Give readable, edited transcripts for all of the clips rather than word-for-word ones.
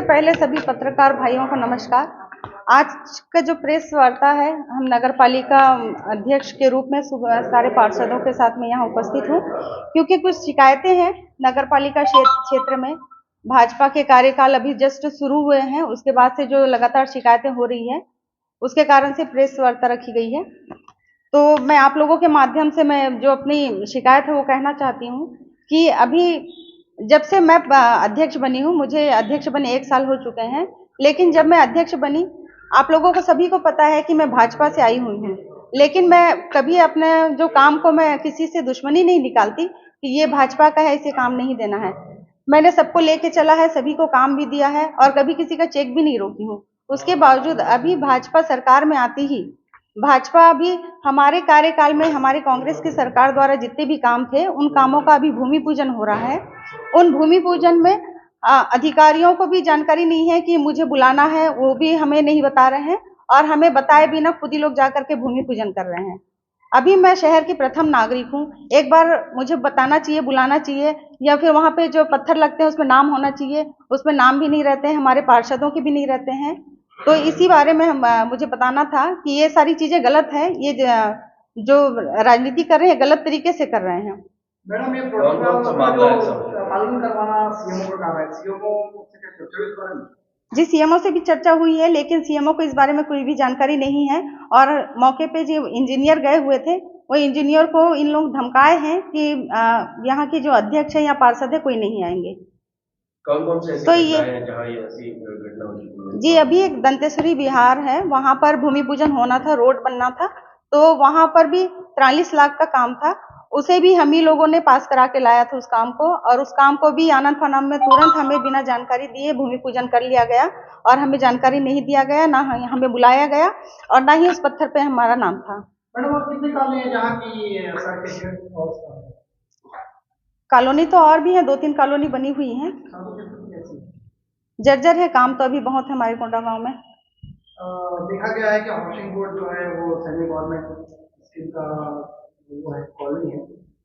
सबसे पहले सभी पत्रकार भाइयों को नमस्कार। आज का जो प्रेस वार्ता है, हम नगर पालिका अध्यक्ष के रूप में सारे पार्षदों के साथ में यहाँ उपस्थित हूँ, क्योंकि कुछ शिकायतें हैं नगर पालिका क्षेत्र में। भाजपा के कार्यकाल अभी जस्ट शुरू हुए हैं, उसके बाद से जो लगातार शिकायतें हो रही हैं, उसके कारण से प्रेस वार्ता रखी गई है। तो मैं आप लोगों के माध्यम से मैं जो अपनी शिकायत है वो कहना चाहती हूँ कि अभी जब से मैं अध्यक्ष बनी हूँ, मुझे अध्यक्ष बने 1 साल हो चुके हैं, लेकिन जब मैं अध्यक्ष बनी, आप लोगों को सभी को पता है कि मैं भाजपा से आई हुई हूँ, लेकिन मैं कभी अपने जो काम को मैं किसी से दुश्मनी नहीं निकालती कि ये भाजपा का है, इसे काम नहीं देना है। मैंने सबको लेके चला है, सभी को काम भी दिया है और कभी किसी का चेक भी नहीं रोकी हूँ। उसके बावजूद अभी भाजपा सरकार में आती ही भाजपा अभी हमारे कार्यकाल में हमारी कांग्रेस की सरकार द्वारा जितने भी काम थे, उन कामों का अभी भूमि पूजन हो रहा है। उन भूमि पूजन में अधिकारियों को भी जानकारी नहीं है कि मुझे बुलाना है, वो भी हमें नहीं बता रहे हैं और हमें बताए बिना खुद ही लोग जाकर के भूमि पूजन कर रहे हैं। अभी मैं शहर की प्रथम नागरिक हूँ, एक बार मुझे बताना चाहिए, बुलाना चाहिए, या फिर वहाँ पे जो पत्थर लगते हैं उसमें नाम होना चाहिए, उसमें नाम भी नहीं रहते हैं, हमारे पार्षदों के भी नहीं रहते हैं। तो इसी बारे में मुझे बताना था कि ये सारी चीजें गलत है, ये जो राजनीति कर रहे हैं गलत तरीके से कर रहे हैं। मैडम, ये प्रोटोकॉल जो पालन करवाना सीएमओ का काम है, सीएमओ से चर्चा करें? जी, सीएमओ से भी चर्चा हुई है, लेकिन सीएमओ को इस बारे में कोई भी जानकारी नहीं है और मौके पे जो इंजीनियर गए हुए थे, वो इंजीनियर को इन लोग धमकाए हैं कि यहाँ की जो अध्यक्ष है या पार्षद है कोई नहीं आएंगे। कौन से ऐसी घटनाएं हैं जहां ये ऐसी घटना हो चुकी है? जी, अभी एक दंतेश्वरी विहार है, वहां पर भूमि पूजन होना था, रोड बनना था, तो वहां पर भी 43 लाख का काम था, उसे भी हम ही लोगों ने पास करा के लाया था उस काम को, और उस काम को भी आनन फानन में तुरंत हमें बिना जानकारी दिए भूमि पूजन कर लिया गया और हमें जानकारी नहीं दिया गया, ना हमें बुलाया गया और ना ही उस पत्थर पे हमारा नाम था। मैडम, और कितनी कॉलोनी है जहाँ की सड़कें? कॉलोनी तो और भी है, 2-3 कॉलोनी बनी हुई है, जर्जर है काम तो अभी बहुत है हमारे कोंडा गांव में। देखा गया है कि हाउसिंग बोर्ड जो है वो सेमी गवर्नमेंट स्कीम का वो है, कॉलोनी है,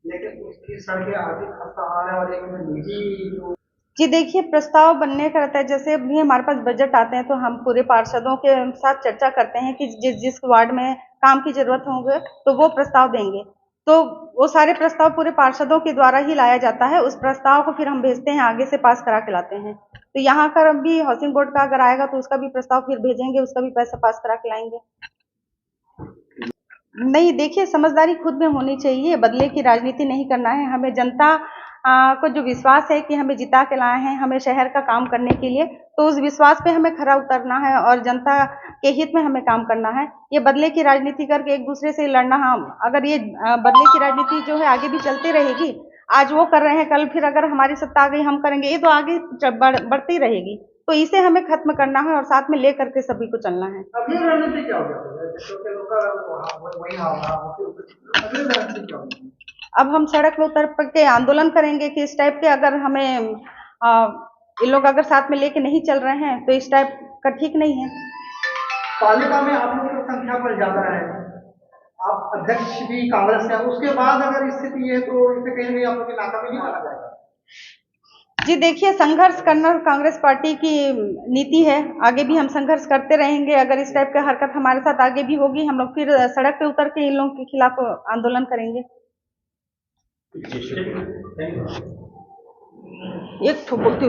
लेकिन उसकी सड़कें आधी खस्ता हाल है और एक में निजी। जी देखिए, प्रस्ताव बनने का रहता है, जैसे भी हमारे पास बजट आते हैं तो हम पूरे पार्षदों के साथ चर्चा करते हैं कि जिस वार्ड में काम की जरूरत होंगे तो वो प्रस्ताव देंगे, तो वो सारे प्रस्ताव पूरे पार्षदों के द्वारा ही लाया जाता है। उस प्रस्ताव को फिर हम भेजते हैं, आगे से पास करा के लाते हैं। तो यहाँ का भी हाउसिंग बोर्ड का अगर आएगा तो उसका भी प्रस्ताव फिर भेजेंगे, उसका भी पैसा पास करा के लाएंगे। नहीं, देखिए, समझदारी खुद में होनी चाहिए, बदले की राजनीति नहीं करना है। हमें जनता को जो विश्वास है कि हमें जिता के लाए हैं हमें शहर का काम करने के लिए, तो उस विश्वास पे हमें खरा उतरना है और जनता के हित में हमें काम करना है। ये बदले की राजनीति करके एक दूसरे से लड़ना, हम अगर ये बदले की राजनीति जो है आगे भी चलती रहेगी, आज वो कर रहे हैं, कल फिर अगर हमारी सत्ता आ गई हम करेंगे, ये तो आगे बढ़ती रहेगी। तो इसे हमें खत्म करना है और साथ में लेकर के सभी को चलना है। अगली रणनीति क्या होगी? अब हम सड़क पे उतर के आंदोलन करेंगे कि इस टाइप के अगर हमें ये लोग अगर साथ में लेके नहीं चल रहे हैं तो इस टाइप का ठीक नहीं है। पालिका में आप लोगों की संख्या पर ज्यादा है, आप अध्यक्ष भी कांग्रेस से, उसके बाद अगर स्थिति है तो इसे कहीं भी आप लोग नाकामी नहीं माना जाएगा? जी देखिए, संघर्ष करना कांग्रेस पार्टी की नीति है, आगे भी हम संघर्ष करते रहेंगे। अगर इस टाइप का हरकत हमारे साथ आगे भी होगी, हम लोग फिर सड़क पे उतर के इन लोगों के खिलाफ आंदोलन करेंगे। एक ठो बोलती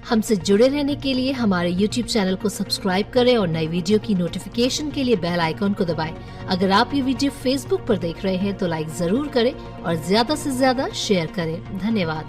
हमसे जुड़े रहने के लिए हमारे YouTube चैनल को सब्सक्राइब करें और नई वीडियो की नोटिफिकेशन के लिए बेल आइकॉन को दबाएं। अगर आप ये वीडियो Facebook पर देख रहे हैं तो लाइक जरूर करें और ज्यादा से ज्यादा शेयर करें। धन्यवाद।